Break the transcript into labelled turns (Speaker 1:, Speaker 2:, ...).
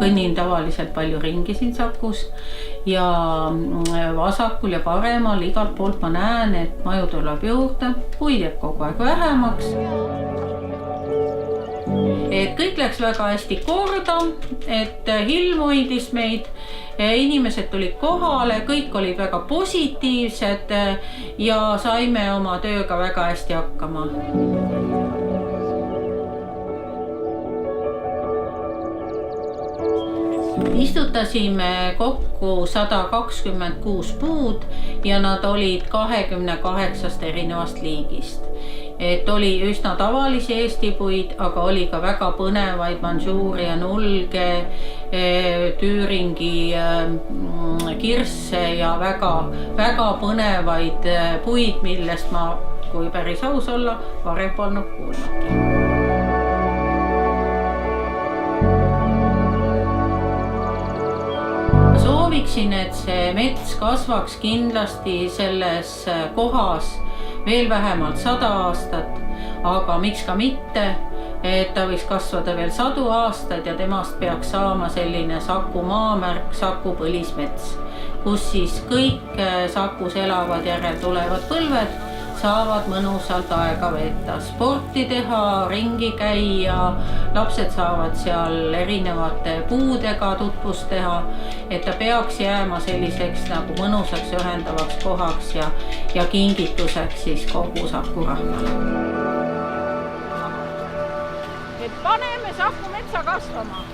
Speaker 1: kõnnin tavaliselt palju ringi siin Sakus ja vasakul ja paremal igalt poolt ma näen, et maju tuleb juurde, puid jääb kogu aeg vähemaks. Et kõik läks väga hästi korda, et ilm hoidis meid, inimesed tulid kohale, kõik olid väga positiivsed ja saime oma tööga väga hästi hakkama. Istutasime kokku 126 puud ja nad olid 28 erinevast liigist. Et oli üsna tavalisi Eesti puid, aga oli ka väga põnevaid Mandžuuria nulge, Tüüringi kirsse ja väga põnevaid puid, millest ma, kui päris aus olla, varem polnud kuulnudki. Sooviksin, et see mets kasvaks kindlasti selles kohas veel vähemalt 100 aastat, aga miks ka mitte, et ta võiks kasvada veel 100 aastaid ja temast peaks saama selline Saku maamärk, Saku põlismets, kus siis kõik Sakus elavad järeltulevad põlved saavad mõnusalt aega veeta, sporti teha, ringi käia, lapsed saavad seal erinevate puudega tutvust teha, et ta peaks jääma selliseks nagu mõnusaks ühendavaks kohaks ja kingituseks siis kogu Saku rahvale.
Speaker 2: Et paneme Saku metsa kasvama!